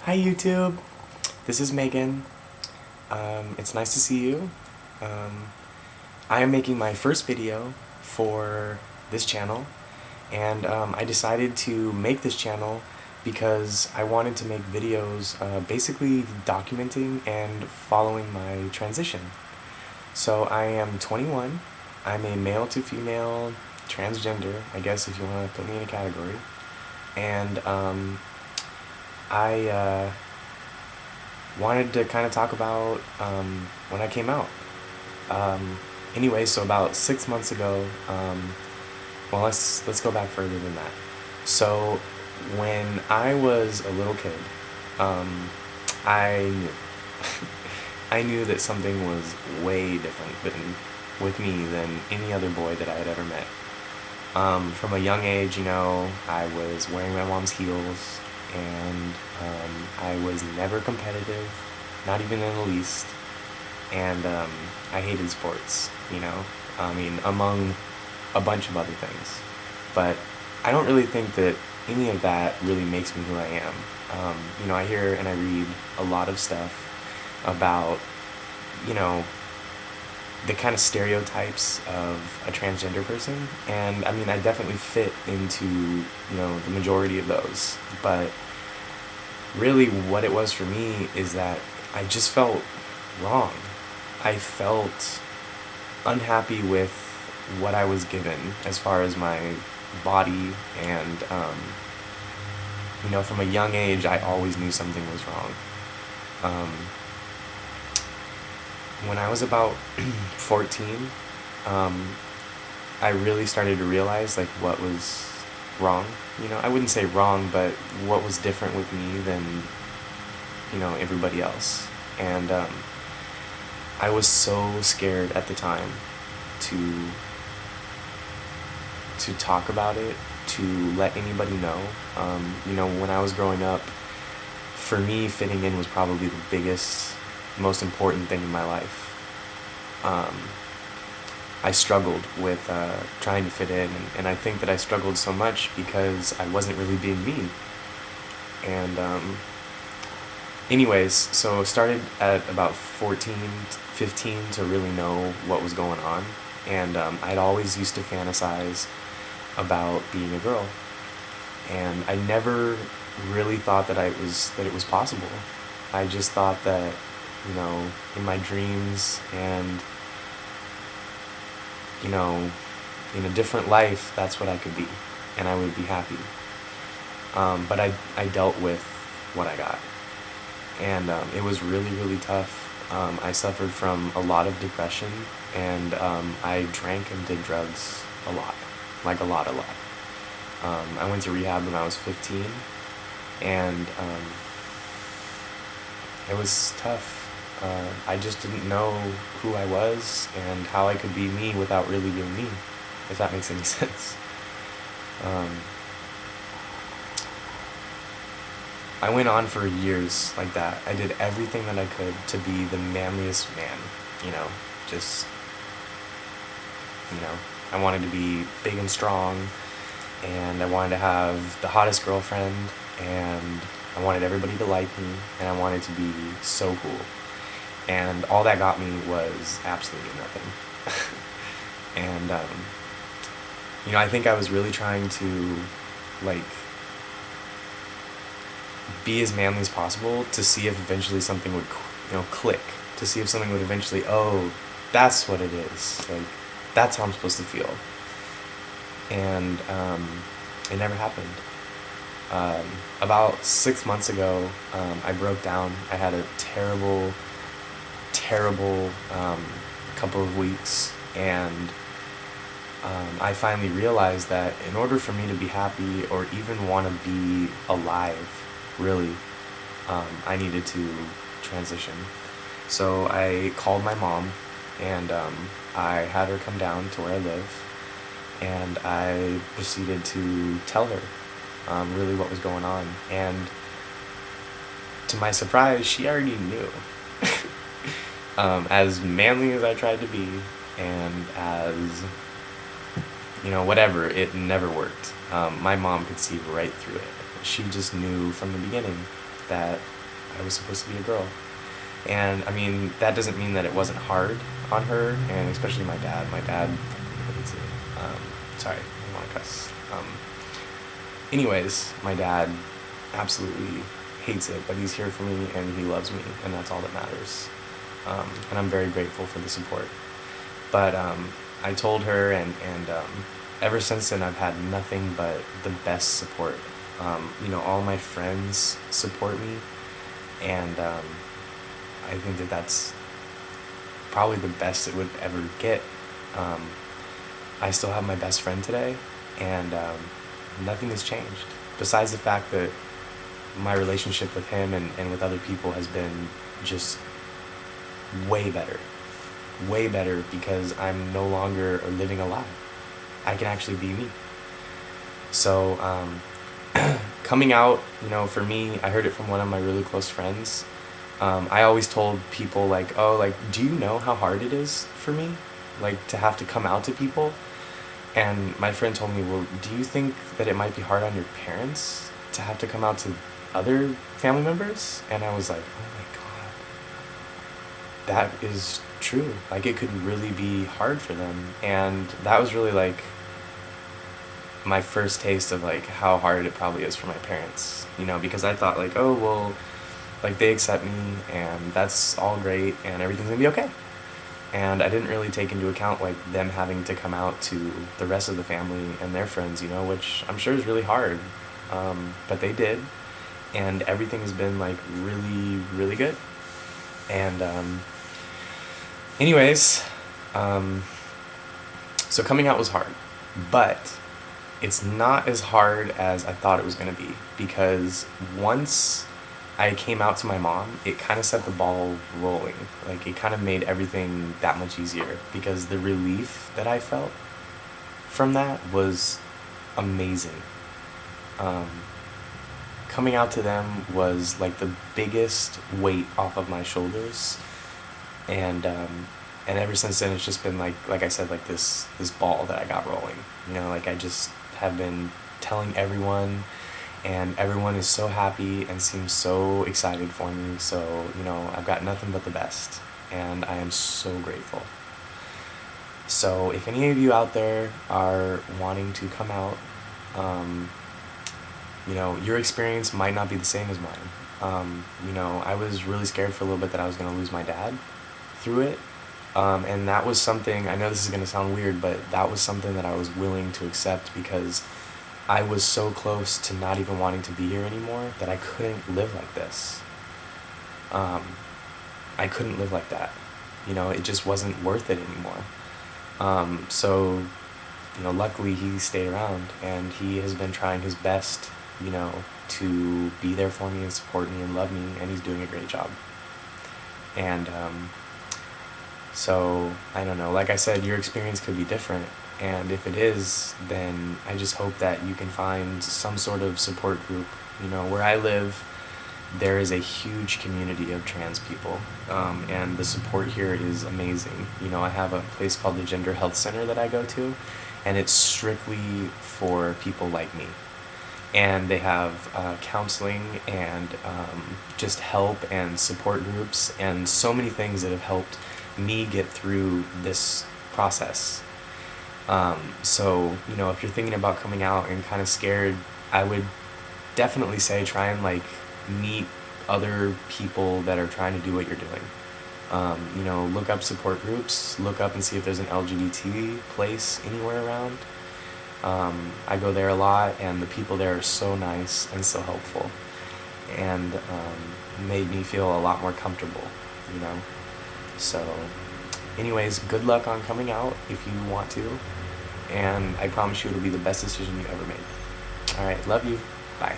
Hi YouTube, this is Megan. It's nice to see you. I am making my first video for this channel, and I decided to make this channel because I wanted to make videos basically documenting and following my transition. So I am 21, I'm a male to female transgender, I guess if you want to put me in a category, and I wanted to kind of talk about when I came out. Anyway, so about 6 months ago, well, let's go back further than that. So when I was a little kid, I knew I knew that something was way different with me than any other boy that I had ever met. From a young age, I was wearing my mom's heels, and I was never competitive, not even in the least, and I hated sports, among a bunch of other things. But I don't really think that any of that really makes me who I am. I hear and I read a lot of stuff about, the kind of stereotypes of a transgender person, and I definitely fit into, the majority of those, but really what it was for me is that I just felt wrong. I felt unhappy with what I was given as far as my body, and from a young age I always knew something was wrong. When I was about 14, I really started to realize like what was wrong. I wouldn't say wrong, but what was different with me than everybody else. And I was so scared at the time to talk about it, to let anybody know. When I was growing up, for me, fitting in was probably the biggest, most important thing in my life. I struggled with trying to fit in, and I think that I struggled so much because I wasn't really being me. And anyways, so started at about 14, 15 to really know what was going on, and I'd always used to fantasize about being a girl, and I never really thought that it was possible. I just thought that, in my dreams and, in a different life, that's what I could be, and I would be happy. But I dealt with what I got, and it was really, really tough. I suffered from a lot of depression, and I drank and did drugs a lot, like a lot. I went to rehab when I was 15, and it was tough. I just didn't know who I was and how I could be me without really being me, if that makes any sense. I went on for years like that. I did everything that I could to be the manliest man, just, I wanted to be big and strong, and I wanted to have the hottest girlfriend, and I wanted everybody to like me, and I wanted to be so cool. And all that got me was absolutely nothing. And, I think I was really trying to, be as manly as possible to see if eventually something would, click. To see if something would eventually, oh, that's what it is. That's how I'm supposed to feel. And it never happened. About 6 months ago, I broke down. I had a terrible couple of weeks, and I finally realized that in order for me to be happy or even want to be alive, really, I needed to transition. So I called my mom, and I had her come down to where I live, and I proceeded to tell her really what was going on. And to my surprise, she already knew. As manly as I tried to be, and as, whatever, it never worked. My mom could see right through it. She just knew from the beginning. that I was supposed to be a girl. And I mean, that doesn't mean that it wasn't hard on her, and especially my dad. My dad hates it. Sorry, I don't want to cuss. Anyways, my dad absolutely hates it, but he's here for me and he loves me, and that's all that matters. And I'm very grateful for the support. But I told her, and ever since then, I've had nothing but the best support. All my friends support me, and I think that that's probably the best it would ever get. I still have my best friend today, and nothing has changed. Besides the fact that my relationship with him and with other people has been just way better. Way better, because I'm no longer living a lie. I can actually be me. So, coming out, for me, I heard it from one of my really close friends. I always told people, like, oh, like, do you know how hard it is for me? Like, to have to come out to people? And my friend told me, well, do you think that it might be hard on your parents to have to come out to other family members? And I was like, oh my God, that is true. Like, it could really be hard for them. And that was really, like, my first taste of, like, how hard it probably is for my parents, because I thought, like, oh, well, like, they accept me, and that's all great, and everything's gonna be okay. And I didn't really take into account, like, them having to come out to the rest of the family and their friends, which I'm sure is really hard. But they did, and everything has been, like, really, really good. And anyways, so coming out was hard, but it's not as hard as I thought it was going to be, because once I came out to my mom, it kind of set the ball rolling. Like, it kind of made everything that much easier, because the relief that I felt from that was amazing. Coming out to them was like the biggest weight off of my shoulders, and ever since then it's just been like I said, like this ball that I got rolling. Like, I just have been telling everyone, and everyone is so happy and seems so excited for me. So, I've got nothing but the best, and I am so grateful. So if any of you out there are wanting to come out, your experience might not be the same as mine. I was really scared for a little bit that I was going to lose my dad through it. And that was something, I know this is going to sound weird, but that was something that I was willing to accept, because I was so close to not even wanting to be here anymore that I couldn't live like this. I couldn't live like that. It just wasn't worth it anymore. So, luckily he stayed around, and he has been trying his best, to be there for me and support me and love me, and he's doing a great job. And so, I don't know, like I said, your experience could be different, and if it is, then I just hope that you can find some sort of support group. Where I live, there is a huge community of trans people, and the support here is amazing. I have a place called the Gender Health Center that I go to, and it's strictly for people like me. And they have counseling and just help and support groups and so many things that have helped me get through this process. So, if you're thinking about coming out and kind of scared, I would definitely say try and, like, meet other people that are trying to do what you're doing. Look up support groups, look up and see if there's an LGBT place anywhere around. I go there a lot, and the people there are so nice and so helpful, and made me feel a lot more comfortable, So, anyways, good luck on coming out if you want to, and I promise you it'll be the best decision you ever made. Alright, love you. Bye.